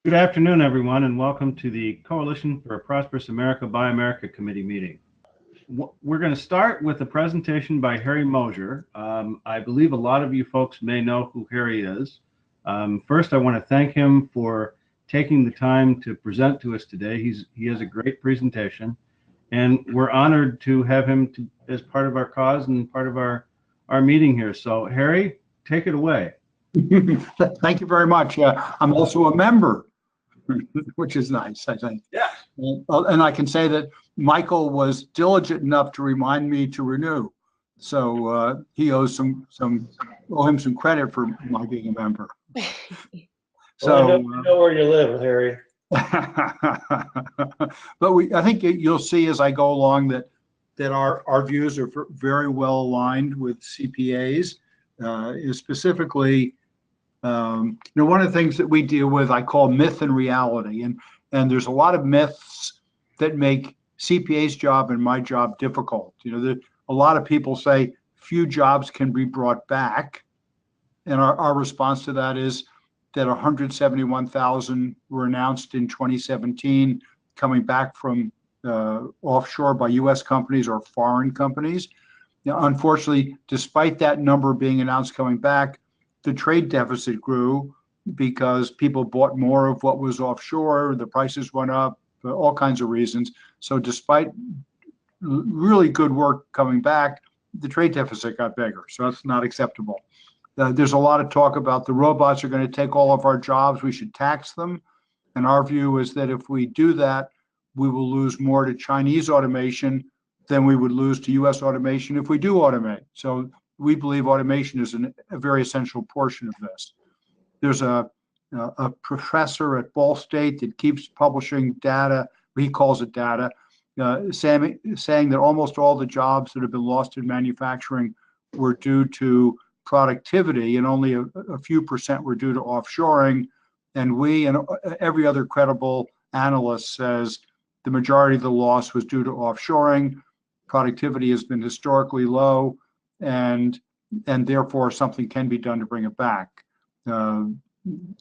Good afternoon, everyone, and welcome to the Coalition for a Prosperous America Buy America Committee meeting. We're going to start with a presentation by Harry Moser. I believe a lot of you folks may know who Harry is. First, I want to thank him for taking the time to present to us today. He has a great presentation, and we're honored to have him as part of our cause and part of our meeting here. So, Harry, take it away. Thank you very much. I'm also a member, which is nice, I think. Yeah. And I can say that Michael was diligent enough to remind me to renew. So he owes him some credit for my being a member. So well, I know where you live, Harry. But I think you'll see as I go along that our views are very well aligned with CPAs. Specifically, one of the things that we deal with, I call myth and reality, and there's a lot of myths that make CPA's job and my job difficult. A lot of people say few jobs can be brought back, and our response to that is that 171,000 were announced in 2017 coming back from offshore by U.S. companies or foreign companies. Now, unfortunately, despite that number being announced coming back, the trade deficit grew because people bought more of what was offshore, the prices went up, all kinds of reasons. So despite really good work coming back, the trade deficit got bigger. So that's not acceptable. There's a lot of talk about the robots are going to take all of our jobs, we should tax them. And our view is that if we do that, we will lose more to Chinese automation than we would lose to U.S. automation if we do automate. So we believe automation is a very essential portion of this. There's a professor at Ball State that keeps publishing data, he calls it data, saying that almost all the jobs that have been lost in manufacturing were due to productivity, and only a few percent were due to offshoring. And we and every other credible analyst says the majority of the loss was due to offshoring. Productivity has been historically low, and therefore something can be done to bring it back. All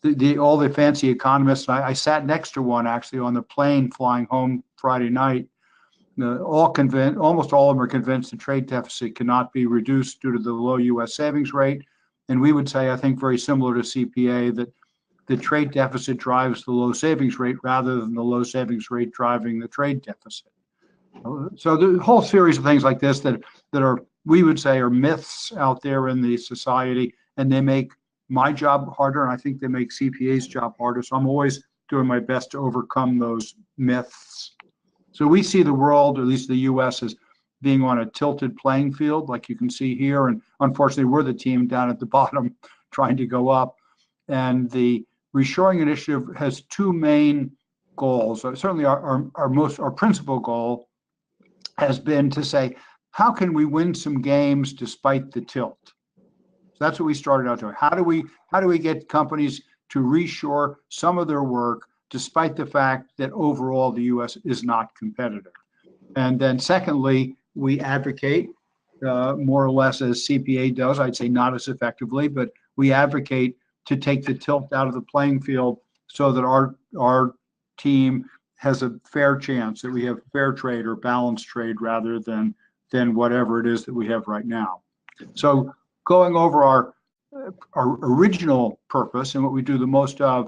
the fancy economists, I sat next to one actually on the plane flying home Friday night, almost all of them are convinced the trade deficit cannot be reduced due to the low U.S. savings rate. And we would say, I think very similar to CPA, that the trade deficit drives the low savings rate rather than the low savings rate driving the trade deficit. So the whole series of things like this that are, we would say, are myths out there in the society, and they make my job harder, and I think they make CPA's job harder. So I'm always doing my best to overcome those myths. So we see the world, or at least the U.S., as being on a tilted playing field, like you can see here. And unfortunately, we're the team down at the bottom trying to go up. And the Reshoring Initiative has two main goals. Certainly our principal goal has been to say, how can we win some games despite the tilt? So that's what we started out doing. How do we get companies to reshore some of their work despite the fact that overall the U.S. is not competitive? And then secondly, we advocate more or less as CPA does, I'd say not as effectively, but we advocate to take the tilt out of the playing field so that our team has a fair chance, that we have fair trade or balanced trade rather than whatever it is that we have right now. So going over our original purpose and what we do the most of,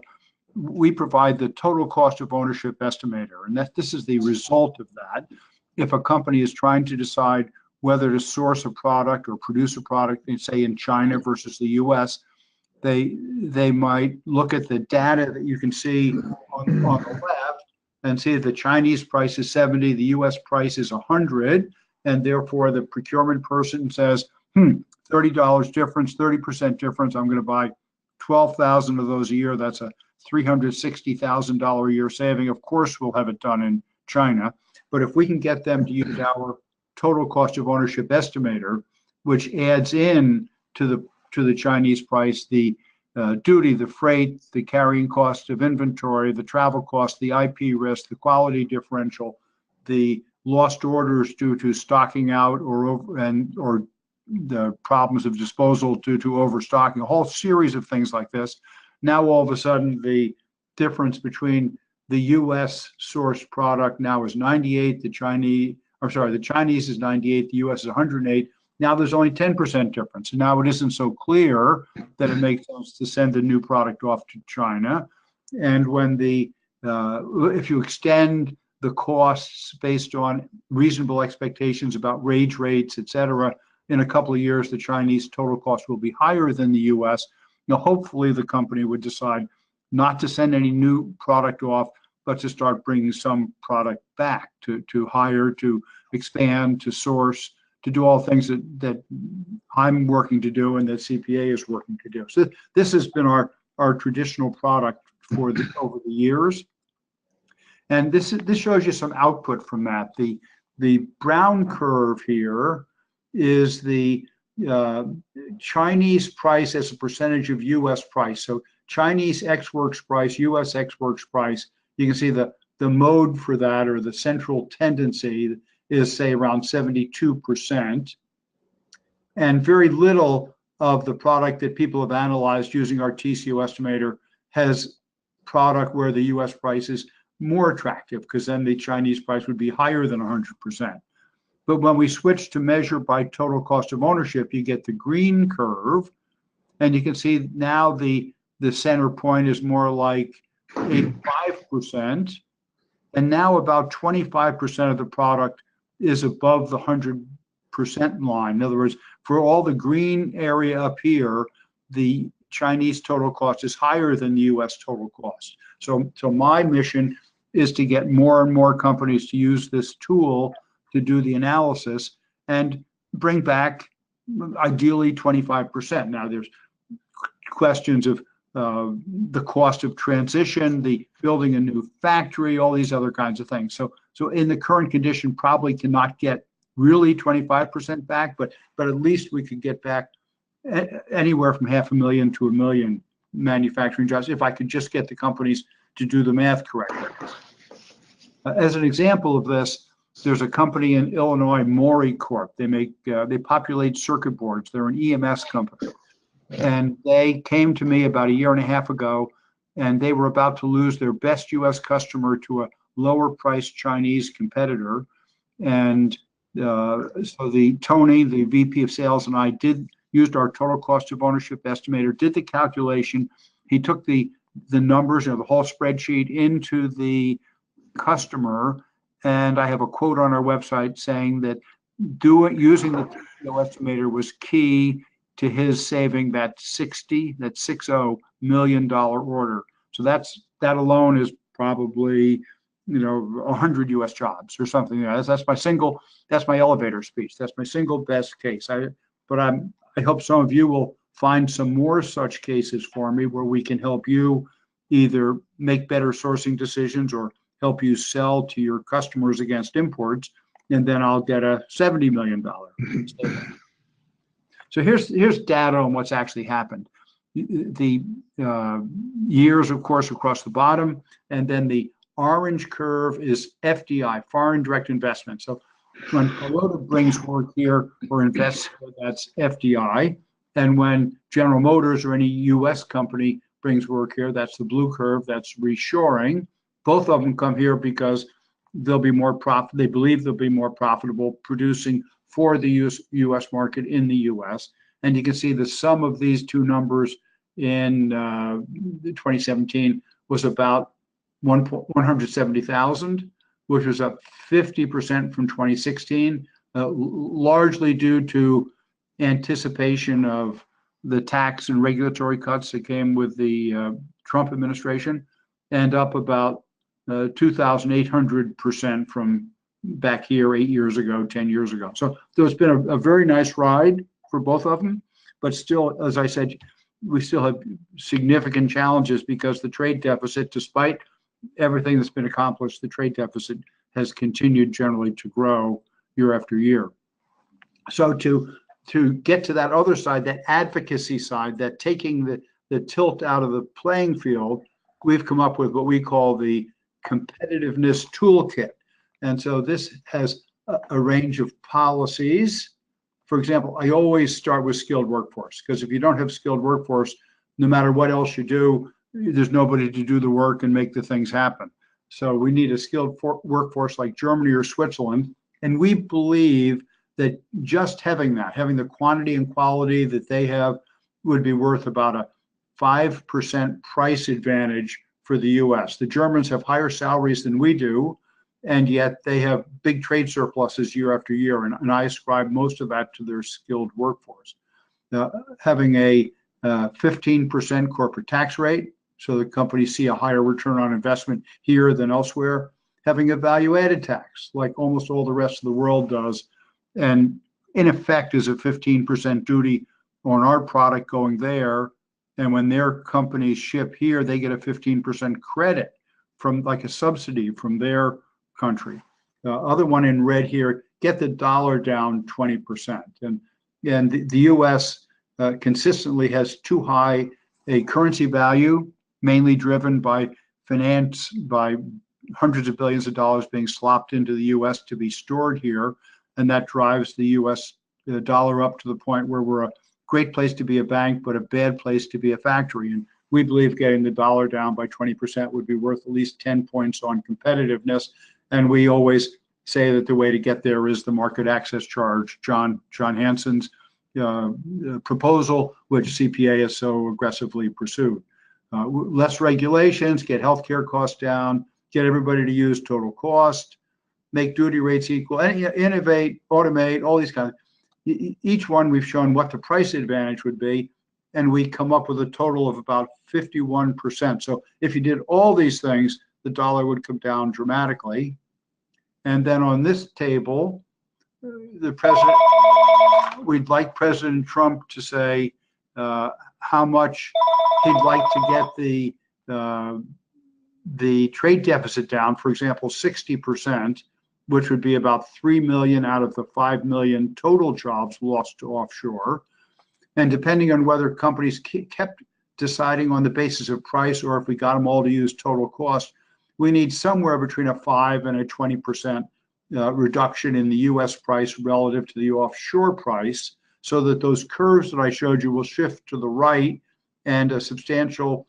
we provide the total cost of ownership estimator, and this is the result of that. If a company is trying to decide whether to source a product or produce a product, say in China versus the U.S., they might look at the data that you can see on the left and see that the Chinese price is 70, the U.S. price is 100, and therefore the procurement person says, $30 difference, 30% difference, I'm going to buy 12,000 of those a year. That's a $360,000 a year saving. Of course, we'll have it done in China, but if we can get them to use our total cost of ownership estimator, which adds in to the Chinese price the duty, the freight, the carrying cost of inventory, the travel cost, the IP risk, the quality differential, the lost orders due to stocking out or the problems of disposal due to overstocking, a whole series of things like this. Now all of a sudden the difference between the U.S. sourced product now is 98, the Chinese is 98, the U.S. is 108. Now there's only 10% difference. And now it isn't so clear that it makes sense to send a new product off to China. And when if you extend the costs based on reasonable expectations about wage rates, et cetera, in a couple of years, the Chinese total cost will be higher than the U.S. Hopefully the company would decide not to send any new product off, but to start bringing some product back, to hire, to expand, to source, to do all things that I'm working to do and that CPA is working to do. So this has been our traditional product over the years. And this shows you some output from that. The brown curve here is the Chinese price as a percentage of U.S. price. So Chinese ex-works price, U.S. ex-works price. You can see the mode for that, or the central tendency, is say around 72%. And very little of the product that people have analyzed using our TCO estimator has product where the U.S. price is more attractive, because then the Chinese price would be higher than 100%. But when we switch to measure by total cost of ownership, you get the green curve, and you can see now the center point is more like 85%, and now about 25% of the product is above the 100% line. In other words, for all the green area up here, the Chinese total cost is higher than the U.S. total cost. So my mission is to get more and more companies to use this tool to do the analysis and bring back ideally 25%. Now there's questions of the cost of transition, the building a new factory, all these other kinds of things. So in the current condition, probably cannot get really 25% back, but at least we could get back anywhere from 500,000 to 1 million manufacturing jobs if I could just get the companies to do the math correctly. As an example of this, there's a company in Illinois, MOREY Corp. They populate circuit boards. They're an EMS company. And they came to me about 1.5 years ago, and they were about to lose their best U.S. customer to a lower priced Chinese competitor. And so Tony, the VP of sales, and I used our total cost of ownership estimator, did the calculation. He took the numbers, the whole spreadsheet, into the customer. And I have a quote on our website saying that using the TCO estimator was key to his saving that $60 million order. So that alone is probably 100 U.S. jobs or something. That's my elevator speech. That's my single best case. I hope some of you will find some more such cases for me where we can help you either make better sourcing decisions or help you sell to your customers against imports, and then I'll get a $70 million. So here's data on what's actually happened. The years, of course, across the bottom, and then the orange curve is FDI, foreign direct investment. So when Toyota brings work here or invests, that's FDI. And when General Motors or any U.S. company brings work here, that's the blue curve, that's reshoring. Both of them come here because they'll be more they believe they'll be more profitable producing for the U.S. market in the U.S. And you can see the sum of these two numbers in 2017 was about 170,000, which was up 50% from 2016, largely due to anticipation of the tax and regulatory cuts that came with the Trump administration, and up about 2,800% from back here 8 years ago, 10 years ago. So there's been a very nice ride for both of them, but still, as I said, we still have significant challenges because the trade deficit, despite everything that's been accomplished, the trade deficit has continued generally to grow year after year. So to get to that other side, that advocacy side, that taking the tilt out of the playing field, we've come up with what we call the competitiveness toolkit. And so this has a range of policies. For example, I always start with skilled workforce, because if you don't have skilled workforce, no matter what else you do, there's nobody to do the work and make the things happen. So we need a skilled workforce like Germany or Switzerland. And we believe that just having the quantity and quality that they have would be worth about a 5% price advantage for the US. The Germans have higher salaries than we do, and yet they have big trade surpluses year after year. And I ascribe most of that to their skilled workforce. Having a 15% corporate tax rate, so the companies see a higher return on investment here than elsewhere. Having a value-added tax, like almost all the rest of the world does, and in effect is a 15% duty on our product going there. And when their companies ship here, they get a 15% credit from, like a subsidy from their country. The other one in red here, get the dollar down 20%. And the US consistently has too high a currency value, mainly driven by finance, by hundreds of billions of dollars being slopped into the US to be stored here. And that drives the US dollar up to the point where we're a great place to be a bank, but a bad place to be a factory. And we believe getting the dollar down by 20% would be worth at least 10 points on competitiveness. And we always say that the way to get there is the market access charge, John Hansen's proposal, which CPA has so aggressively pursued. Less regulations, get healthcare costs down, get everybody to use total cost, make duty rates equal, and innovate, automate, all these kinds of. Each one we've shown what the price advantage would be, and we come up with a total of about 51%. So if you did all these things, the dollar would come down dramatically. And then on this table, the president, we'd like President Trump to say how much he'd like to get the trade deficit down, for example, 60%, which would be about 3 million out of the 5 million total jobs lost to offshore. And depending on whether companies kept deciding on the basis of price or if we got them all to use total cost, we need somewhere between a 5 and a 20% reduction in the US price relative to the offshore price, so that those curves that I showed you will shift to the right, and a substantial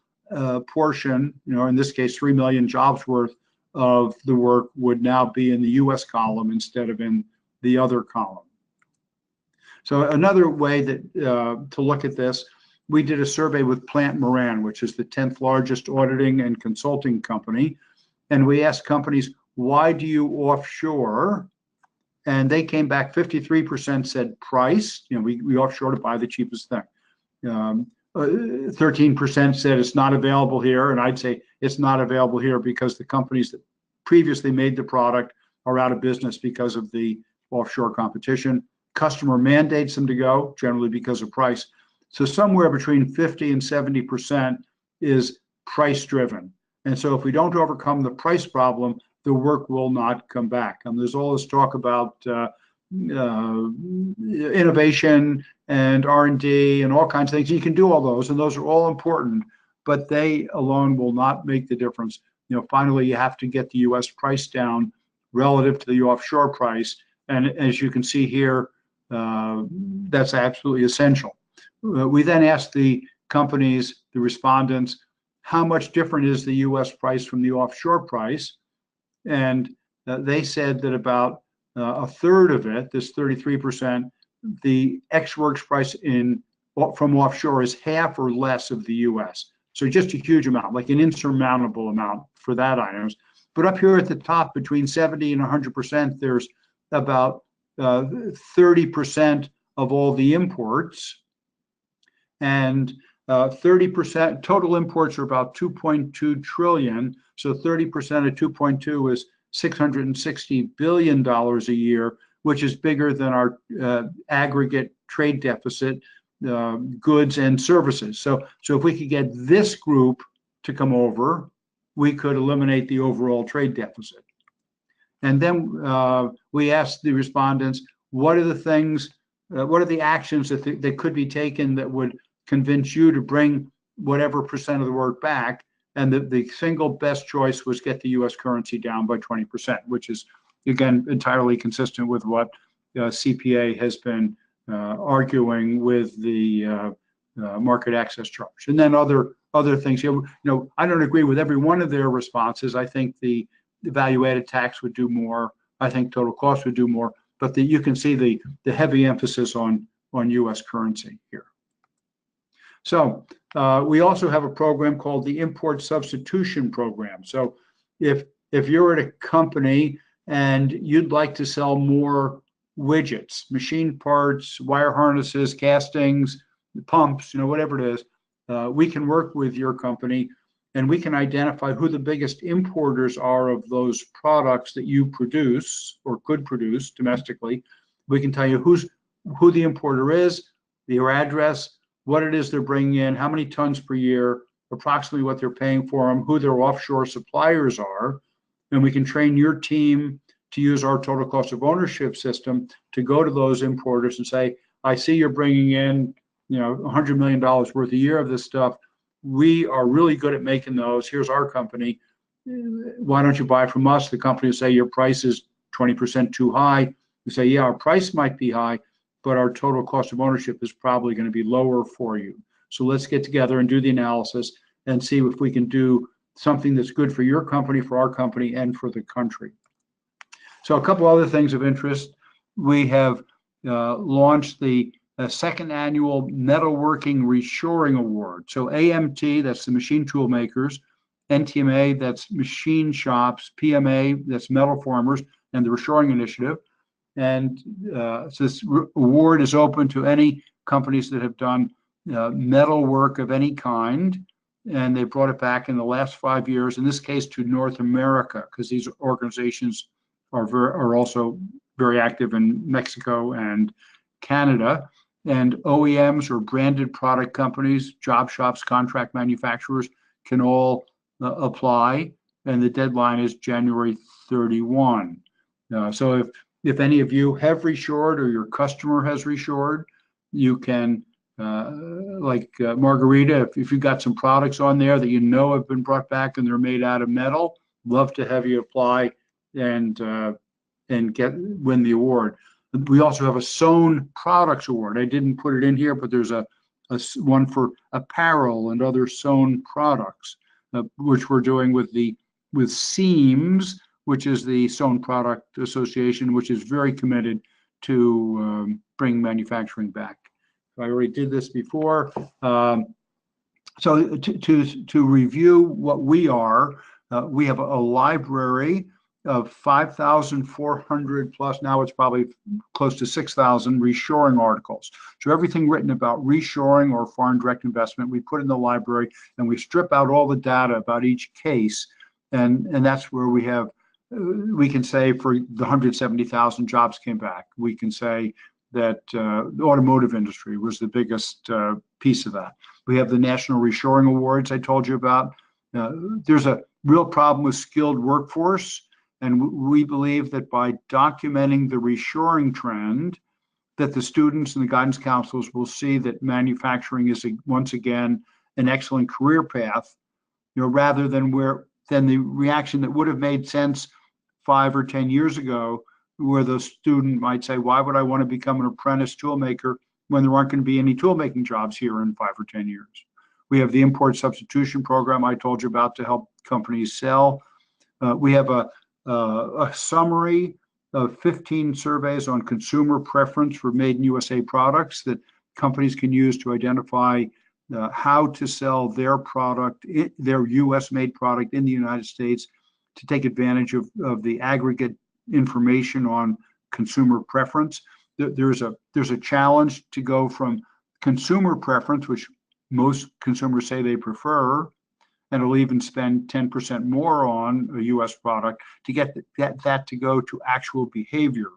portion, in this case, 3 million jobs worth of the work would now be in the US column instead of in the other column. So another way that to look at this, we did a survey with Plant Moran, which is the 10th largest auditing and consulting company. And we asked companies, why do you offshore? And they came back, 53% said price. We offshore to buy the cheapest thing. 13% said it's not available here. And I'd say it's not available here because the companies that previously made the product are out of business because of the offshore competition. Customer mandates them to go, generally because of price. So somewhere between 50 and 70% is price driven. And so if we don't overcome the price problem, the work will not come back. And there's all this talk about innovation and R&D and all kinds of things. You can do all those, and those are all important, but they alone will not make the difference. Finally, you have to get the US price down relative to the offshore price. And as you can see here, that's absolutely essential. We then asked the companies, the respondents, how much different is the US price from the offshore price? And they said that about a third of it, this 33%, the ex-works price from offshore is half or less of the US. So just a huge amount, like an insurmountable amount for that items. But up here at the top, between 70 and 100%, there's about 30% of all the imports. And 30% total imports are about 2.2 trillion. So 30% of 2.2 is $660 billion a year, which is bigger than our aggregate trade deficit, goods and services. So if we could get this group to come over, we could eliminate the overall trade deficit. And then we asked the respondents, what are the things, what are the actions that could be taken that would convince you to bring whatever percent of the work back? And the single best choice was get the US currency down by 20%, which is, again, entirely consistent with what CPA has been arguing with the market access charge. And then other other things. I don't agree with every one of their responses. I think the value-added tax would do more. I think total cost would do more. But you can see the heavy emphasis on U.S. currency here. So we also have a program called the Import Substitution Program. So if you're at a company and you'd like to sell more widgets, machine parts, wire harnesses, castings, pumps, whatever it is, we can work with your company and we can identify who the biggest importers are of those products that you produce or could produce domestically. We can tell you who the importer is, their address, what it is they're bringing in, how many tons per year, approximately what they're paying for them, who their offshore suppliers are, and we can train your team to use our total cost of ownership system to go to those importers and say, I see you're bringing in, $100 million worth a year of this stuff. We are really good at making those. Here's our company. Why don't you buy from us? The company will say your price is 20% too high. You say, yeah, our price might be high, but our total cost of ownership is probably going to be lower for you. So let's get together and do the analysis and see if we can do something that's good for your company, for our company, and for the country. So a couple other things of interest. We have launched the second annual Metalworking Reshoring Award. So AMT, that's the machine tool makers, NTMA, that's machine shops, PMA, that's metal formers, and the Reshoring Initiative. And so this award is open to any companies that have done metal work of any kind. And they brought it back in the last 5 years, in this case to North America, because these organizations are also very active in Mexico and Canada. And OEMs or branded product companies, job shops, contract manufacturers can all apply. And the deadline is January 31. So if any of you have reshored or your customer has reshored, you can, like Margarita, if you've got some products on there that have been brought back and they're made out of metal, love to have you apply and win the award. We also have a sewn products award. I didn't put it in here, but there's a one for apparel and other sewn products, which we're doing with Seams, which is the Sewn Product Association, which is very committed to bring manufacturing back. I already did this before. So to review what we are, we have a library of 5,400 plus, now it's probably close to 6,000 reshoring articles. So everything written about reshoring or foreign direct investment, we put in the library and we strip out all the data about each case. And that's where we can say for the 170,000 jobs came back. We can say that the automotive industry was the biggest piece of that. We have the National Reshoring Awards I told you about. There's a real problem with skilled workforce. And we believe that by documenting the reshoring trend, that the students and the guidance counselors will see that manufacturing is once again an excellent career path, rather than the reaction that would have made sense 5 or 10 years ago, where the student might say, why would I want to become an apprentice toolmaker when there aren't going to be any toolmaking jobs here in 5 or 10 years? We have the import substitution program I told you about to help companies sell. We have a summary of 15 surveys on consumer preference for made in USA products that companies can use to identify how to sell their product, their US made product in the United States, to take advantage of the aggregate information on consumer preference. There's a challenge to go from consumer preference, which most consumers say they prefer, and will even spend 10% more on a U.S. product to get that to go to actual behavior.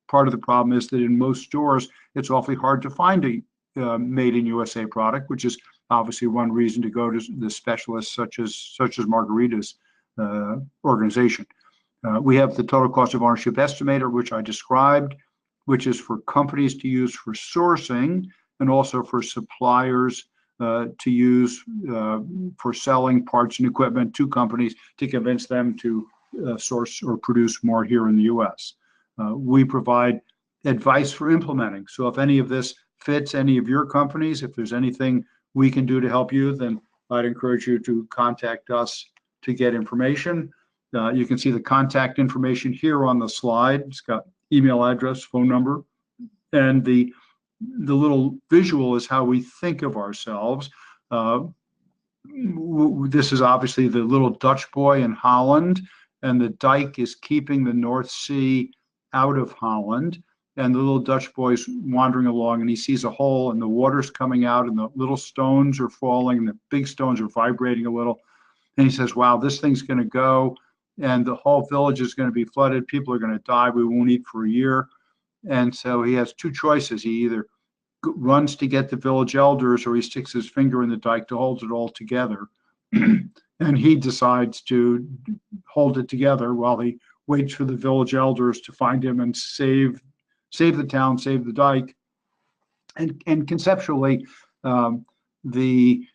Part of the problem is that in most stores, it's awfully hard to find a made in USA product, which is obviously one reason to go to the specialists such as Margarita's organization. We have the total cost of ownership estimator, which I described, which is for companies to use for sourcing and also for suppliers to use for selling parts and equipment to companies to convince them to source or produce more here in the U.S. We provide advice for implementing. So if any of this fits any of your companies, if there's anything we can do to help you, then I'd encourage you to contact us to get information. You can see the contact information here on the slide. It's got email address, phone number, and the little visual is how we think of ourselves. This is obviously the little Dutch boy in Holland, and the dike is keeping the North Sea out of Holland. And the little Dutch boy's wandering along, and he sees a hole, and the water's coming out, and the little stones are falling, and the big stones are vibrating a little. And he says, wow, this thing's going to go, and the whole village is going to be flooded. People are going to die. We won't eat for a year. And so he has two choices. He either runs to get the village elders, or he sticks his finger in the dike to hold it all together. And he decides to hold it together while he waits for the village elders to find him and save the town, save the dike. And conceptually, the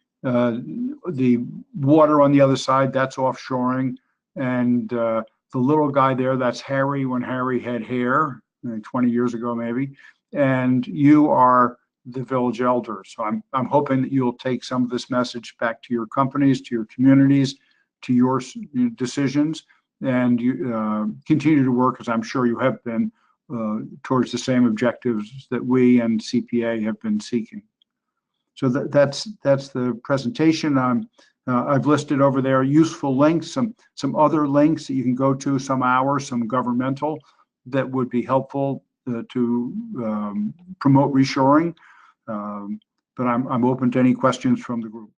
water on the other side, that's offshoring. And the little guy there, that's Harry when Harry had hair, 20 years ago maybe. And you are the village elders. So I'm hoping that you'll take some of this message back to your companies, to your communities, to your decisions, and you continue to work, as I'm sure you have been, towards the same objectives that we and CPA have been seeking. So that's the presentation. I've listed over there useful links, some other links that you can go to, some ours, some governmental, that would be helpful to promote reshoring. But I'm open to any questions from the group.